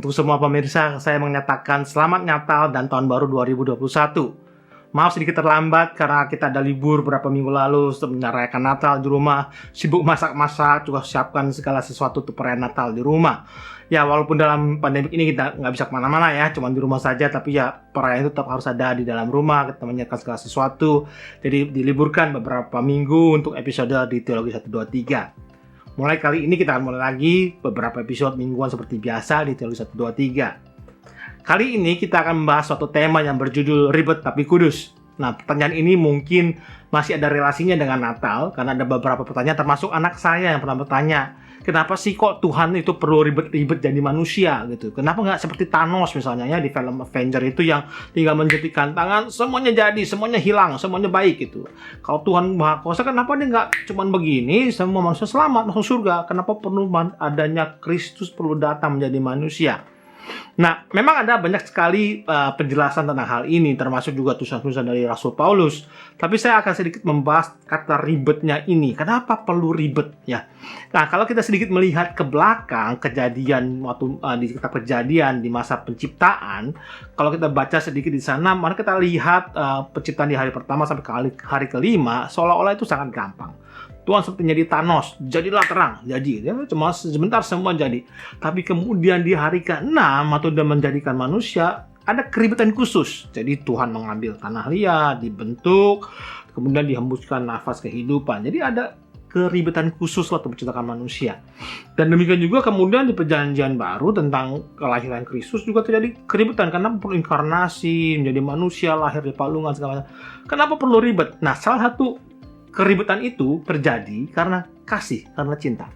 Untuk semua pemirsa, saya menyatakan selamat Natal dan Tahun Baru 2021. Maaf sedikit terlambat karena kita ada libur beberapa minggu lalu untuk merayakan Natal di rumah. Sibuk masak-masak, juga siapkan segala sesuatu untuk perayaan Natal di rumah. Ya, walaupun dalam pandemi ini kita nggak bisa kemana-mana ya, cuma di rumah saja. Tapi ya, perayaan itu tetap harus ada di dalam rumah. Kita menyiapkan segala sesuatu. Jadi diliburkan beberapa minggu untuk episode di Teologi 123. Mulai kali ini kita akan mulai lagi beberapa episode mingguan seperti biasa di Teologi 123. Kali ini kita akan membahas suatu tema yang berjudul Ribet Tapi Kudus. Nah, pertanyaan ini mungkin masih ada relasinya dengan Natal, karena ada beberapa pertanyaan, termasuk anak saya yang pernah bertanya, kenapa sih kok Tuhan itu perlu ribet-ribet jadi manusia gitu? Kenapa nggak seperti Thanos misalnya ya di film Avenger itu yang tinggal menjentikan tangan, semuanya jadi, semuanya hilang, semuanya baik gitu. Kalau Tuhan Maha Kuasa, kenapa dia nggak cuman begini, semua manusia selamat masuk surga? Kenapa perlu adanya Kristus perlu datang menjadi manusia? Nah, memang ada banyak sekali penjelasan tentang hal ini, termasuk juga tulisan-tulisan dari Rasul Paulus. Tapi saya akan sedikit membahas kata ribetnya ini. Kenapa perlu ribet ya? Nah, kalau kita sedikit melihat ke belakang kejadian waktu di kitab Kejadian di masa penciptaan, kalau kita baca sedikit di sana, mari kita lihat penciptaan di hari pertama sampai ke hari kelima, seolah-olah itu sangat gampang. Tuhan seperti jadi Thanos, jadilah terang, jadi ya, cuma sebentar semua jadi. Tapi kemudian di hari ke-6 atau dia menjadikan manusia, ada keribetan khusus. Jadi Tuhan mengambil tanah liat, dibentuk, kemudian dihembuskan nafas kehidupan. Jadi ada keribetan khusus waktu menciptakan manusia. Dan demikian juga kemudian di Perjanjian Baru tentang kelahiran Kristus juga terjadi keribetan karena perlu inkarnasi, menjadi manusia, lahir di palungan segala macam. Kenapa perlu ribet? Nah, salah satu keribetan itu terjadi karena kasih, karena cinta.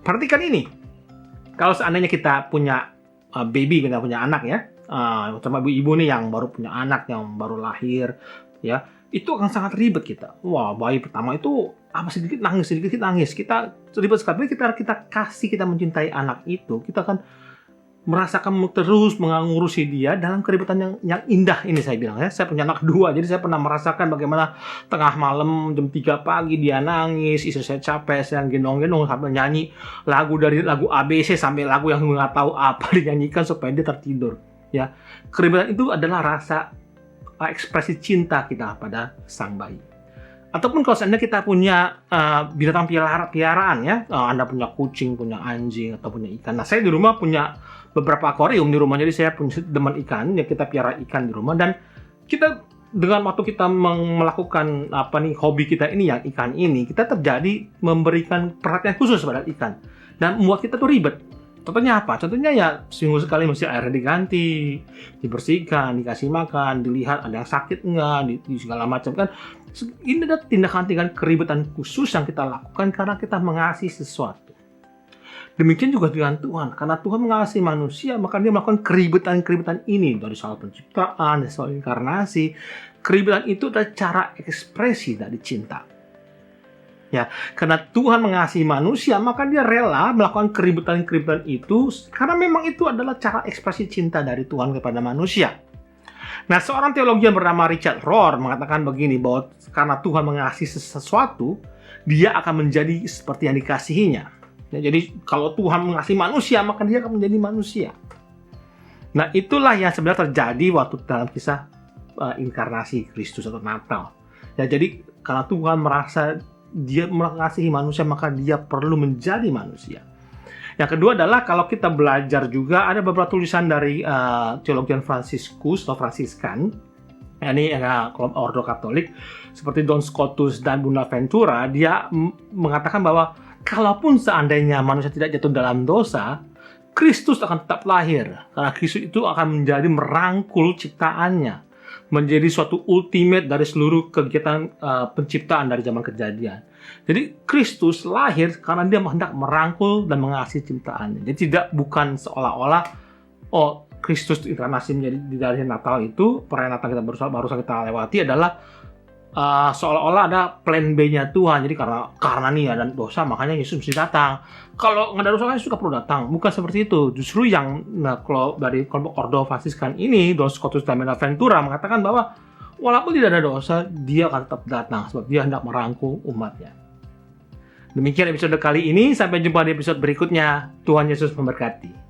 Perhatikan ini, kalau seandainya kita punya baby, kita punya anak ya, sama ibu nih yang baru punya anak, yang baru lahir, ya, itu akan sangat ribet kita. Wah, bayi pertama itu apa sedikit nangis, kita ribet sekali. Kita kasih, kita mencintai anak itu, kita akan merasakan terus mengurusi dia dalam keribetan yang indah ini. Saya bilang ya, saya punya anak dua, jadi saya pernah merasakan bagaimana tengah malam jam 3 pagi dia nangis, istri saya capek, saya gendong-gendong sambil nyanyi lagu dari lagu ABC sampai lagu yang nggak tahu apa dinyanyikan supaya dia tertidur. Ya, keribetan itu adalah rasa ekspresi cinta kita pada sang bayi. Ataupun kalau seandainya kita punya binatang piaraan ya, Anda punya kucing, punya anjing, atau punya ikan. Nah, saya di rumah punya beberapa akuarium di rumah, jadi saya punya demen ikan, ya kita piara ikan di rumah. Dan kita dengan waktu kita melakukan hobi kita ini yang ikan ini, kita terjadi memberikan perhatian khusus pada ikan dan membuat kita tuh ribet. Contohnya apa? Contohnya ya seminggu sekali mesti airnya diganti, dibersihkan, dikasih makan, dilihat ada yang sakit enggak, di segala macam kan. Ini adalah tindakan-tindakan keribetan khusus yang kita lakukan karena kita mengasihi sesuatu. Demikian juga dengan Tuhan, karena Tuhan mengasihi manusia, maka dia melakukan keribetan-keribetan ini dari soal penciptaan, dari soal inkarnasi. Keribetan itu adalah cara ekspresi dari cinta. Ya, karena Tuhan mengasihi manusia, maka dia rela melakukan keribetan-keribetan itu karena memang itu adalah cara ekspresi cinta dari Tuhan kepada manusia. Nah, seorang teologian bernama Richard Rohr mengatakan begini, bahwa karena Tuhan mengasihi sesuatu, dia akan menjadi seperti yang dikasihinya. Ya, jadi kalau Tuhan mengasihi manusia, maka dia akan menjadi manusia. Nah, itulah yang sebenarnya terjadi waktu dalam kisah inkarnasi Kristus atau Natal. Ya, jadi karena Tuhan merasa dia mengasihi manusia, maka dia perlu menjadi manusia. Yang kedua adalah kalau kita belajar juga ada beberapa tulisan dari teologian Fransiskus atau Fransiskan, ini kelompok Ordo Katolik seperti Don Scotus dan Bonaventura. Dia mengatakan bahwa kalaupun seandainya manusia tidak jatuh dalam dosa, Kristus akan tetap lahir karena Kristus itu akan menjadi merangkul ciptaannya, menjadi suatu ultimate dari seluruh kegiatan penciptaan dari zaman Kejadian. Jadi Kristus lahir karena dia hendak merangkul dan mengasihi ciptaannya. Jadi bukan seolah-olah Kristus inkarnasi menjadi dari Natal itu, perayaan Natal kita baru kita lewati adalah seolah-olah ada plan B-nya Tuhan. Jadi karena nih ada dosa, makanya Yesus mesti datang. Kalau nggak ada dosa, Yesus nggak perlu datang. Bukan seperti itu. Justru yang kalau dari kelompok Ordo Fransiskan ini, Don Scotus dan Bonaventura mengatakan bahwa walaupun tidak ada dosa, dia akan tetap datang sebab dia hendak merangkul umatnya. Demikian episode kali ini. Sampai jumpa di episode berikutnya. Tuhan Yesus memberkati.